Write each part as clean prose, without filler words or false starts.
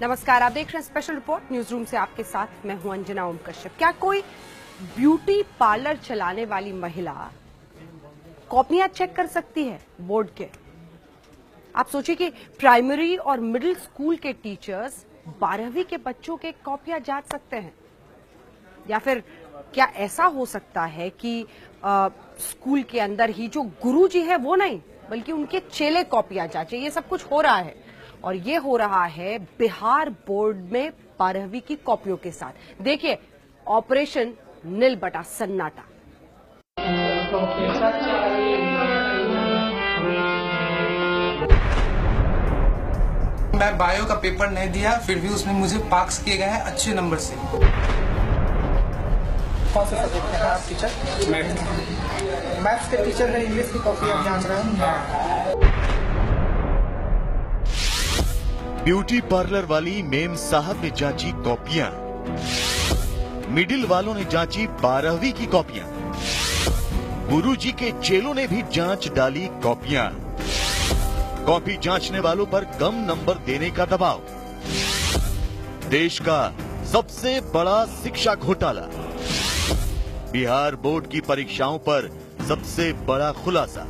नमस्कार, आप देख रहे हैं स्पेशल रिपोर्ट न्यूज रूम से आपके साथ मैं हूं अंजना ओम कश्यप। क्या कोई ब्यूटी पार्लर चलाने वाली महिला कॉपियां चेक कर सकती है बोर्ड के? आप सोचिए कि प्राइमरी और मिडिल स्कूल के टीचर्स 12वीं के बच्चों के कॉपियां जांच सकते हैं, या फिर क्या ऐसा हो सकता है कि स्कूल के अंदर ही जो गुरुजी है वो नहीं बल्कि उनके चेले कॉपियां जांचे? ये सब कुछ हो रहा है, और ये हो रहा है बिहार बोर्ड में 12वीं की कॉपियों के साथ। देखिए ऑपरेशन नील बटा सन्नाटा। मैं बायो का पेपर नहीं दिया, फिर भी उसमें मुझे पास किए गए हैं अच्छे नंबर से। कौन से सब्जेक्ट हैं आप टीचर? मैथ्स के टीचर है, इंग्लिश की कॉपी आप जांच रहे हैं। ब्यूटी पार्लर वाली मेम साहब ने जांची कॉपियां, मिडिल वालों ने जांची 12वीं की कॉपियां, गुरुजी के चेलों ने भी जांच डाली कॉपियां। कॉपी जांचने वालों पर कम नंबर देने का दबाव। देश का सबसे बड़ा शिक्षा घोटाला। बिहार बोर्ड की परीक्षाओं पर सबसे बड़ा खुलासा।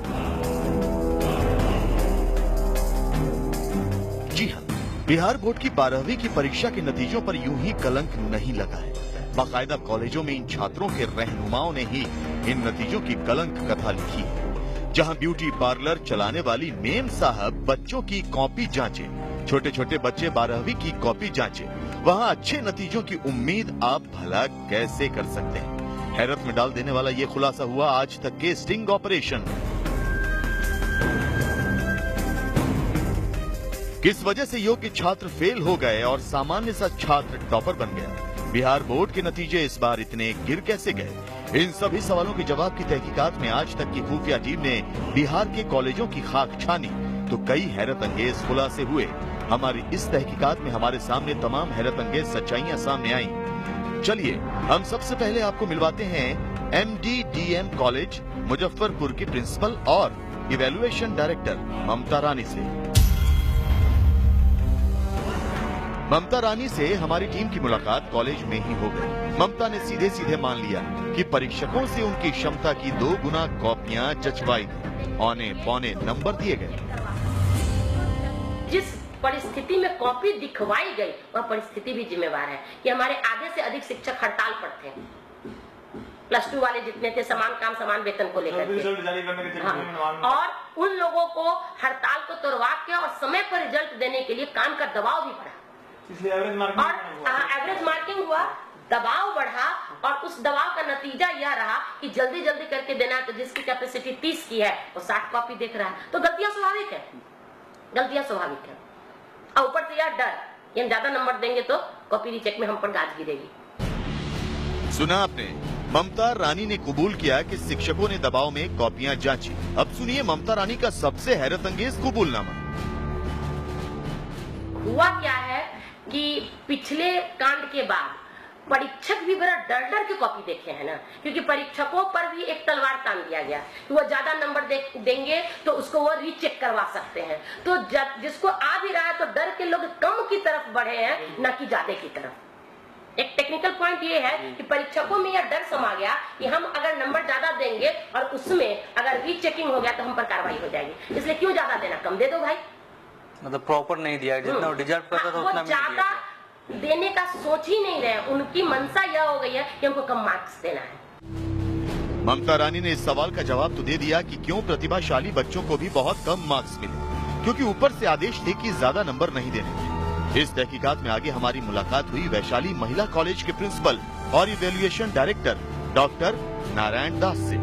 जी हां, बिहार बोर्ड की 12वीं की परीक्षा के नतीजों पर यूं ही कलंक नहीं लगा है। बाकायदा कॉलेजों में इन छात्रों के रहनुमाओं ने ही इन नतीजों की कलंक कथा लिखी है। जहां ब्यूटी पार्लर चलाने वाली मेम साहब बच्चों की कॉपी जांचे, छोटे छोटे बच्चे 12वीं की कॉपी जांचे, वहां अच्छे नतीजों की उम्मीद आप भला कैसे कर सकते हैं? हैरत में डाल देने वाला ये खुलासा हुआ आज तक के स्टिंग ऑपरेशन। किस वजह से योग्य छात्र फेल हो गए और सामान्य सा छात्र टॉपर बन गया? बिहार बोर्ड के नतीजे इस बार इतने गिर कैसे गए? इन सभी सवालों के जवाब की तहकीकात में आज तक की खुफिया टीम ने बिहार के कॉलेजों की खाक छानी तो कई हैरत अंगेज खुलासे हुए। हमारी इस तहकीकात में हमारे सामने तमाम हैरत अंगेज सच्चाइयां सामने आई। चलिए हम सबसे पहले आपको मिलवाते हैं MDDM कॉलेज मुजफ्फरपुर की प्रिंसिपल और इवैल्यूएशन डायरेक्टर ममता रानी से। ममता रानी से हमारी टीम की मुलाकात कॉलेज में ही हो गई। ममता ने सीधे सीधे मान लिया कि परीक्षकों से उनकी क्षमता की 2 गुना कॉपियां जचवाई गई, औने पौने नंबर दिए गए। जिस परिस्थिति में कॉपी दिखवाई गई वह परिस्थिति भी जिम्मेवार है कि हमारे आधे से अधिक शिक्षक हड़ताल पर थे। +2 वाले जितने थे समान काम समान वेतन को लेकर के, और उन लोगों को हड़ताल को तोड़वा के और समय पर रिजल्ट देने के लिए काम का दबाव भी बढ़ा, और एवरेज मार्किंग हुआ, दबाव बढ़ा, और उस दबाव का नतीजा यह रहा कि जल्दी जल्दी करके देना। तो जिसकी कैपेसिटी 30 की है वो 60 कॉपी देख रहा है। तो गलतियां स्वाभाविक है, गलतियां स्वाभाविक है। और ऊपर से यह डर कि हम ज्यादा नंबर देंगे तो कॉपी रीचेक में हम पर गाज गिरेगी। सुना आपने, ममता रानी ने कबूल किया कि शिक्षकों ने दबाव में कॉपियां जांची। अब सुनिए ममता रानी का सबसे हैरत अंगेज कबूलनामा। हुआ क्या है कि पिछले कांड के बाद परीक्षक भी बड़ा डर डर के कॉपी देखे हैं ना, क्योंकि परीक्षकों पर भी एक तलवार तान दिया गया कि वो ज्यादा नंबर देंगे तो उसको वो रीचेक करवा सकते हैं। तो जिसको आ भी रहा है तो डर के लोग कम की तरफ बढ़े हैं, न कि ज्यादा की तरफ। एक टेक्निकल पॉइंट ये है कि परीक्षकों में यह डर समा गया कि हम अगर नंबर ज्यादा देंगे और उसमें अगर रीचेकिंग हो गया तो हम पर कार्रवाई हो जाएगी, इसलिए क्यों ज्यादा देना, कम दे दो भाई। मतलब प्रॉपर नहीं दिया, जितना डिजर्व करता था उतना ज्यादा देने का सोच ही नहीं रहे। उनकी मंशा यह हो गई है कि हमको कम मार्क्स देना है। ममता रानी ने इस सवाल का जवाब तो दे दिया कि क्यों प्रतिभाशाली बच्चों को भी बहुत कम मार्क्स मिले, क्योंकि ऊपर से आदेश थे कि ज्यादा नंबर नहीं देने। इस तहकीकात में आगे हमारी मुलाकात हुई वैशाली महिला कॉलेज के प्रिंसिपल और evaluation director doctor Narayan Das से।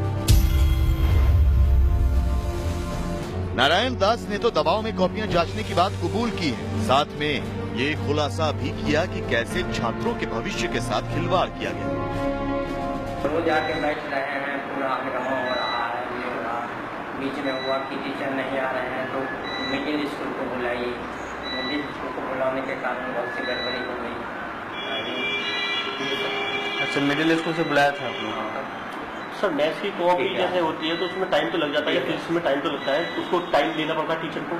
नारायण दास ने तो दबाव में कॉपियां जांचने की बात कबूल की है, साथ में ये खुलासा भी किया कि कैसे छात्रों के भविष्य के साथ खिलवाड़ किया गया। रोज आके बैठ रहे हैं, पूरा हंगामा हो रहा है, ये हो रहा। बीच में हुआ कि टीचर नहीं आ रहे हैं तो मिडिल स्कूल को बुलाई। मिडिल स्कूल को बुलाने के कारण बहुत सी गड़बड़ी हो गई। अच्छा, मिडिल स्कूल से बुलाया था आपने? सर मैथ्स की कॉपी जैसे होती है तो उसमें टाइम तो लग जाता है, फिजिक्स में टाइम तो लगता है, उसको टाइम देना पड़ता है टीचर को।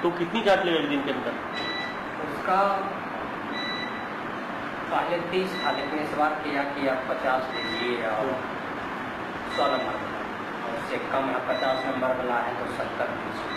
तो कितनी जांच लगेगी दिन के अंदर? उसका पहले 30 था, लेकिन इस बार किया कि आप 50 लीजिए और 100 नंबर वाला, और उससे कम है 50 नंबर वाला है तो 70 लीजिए।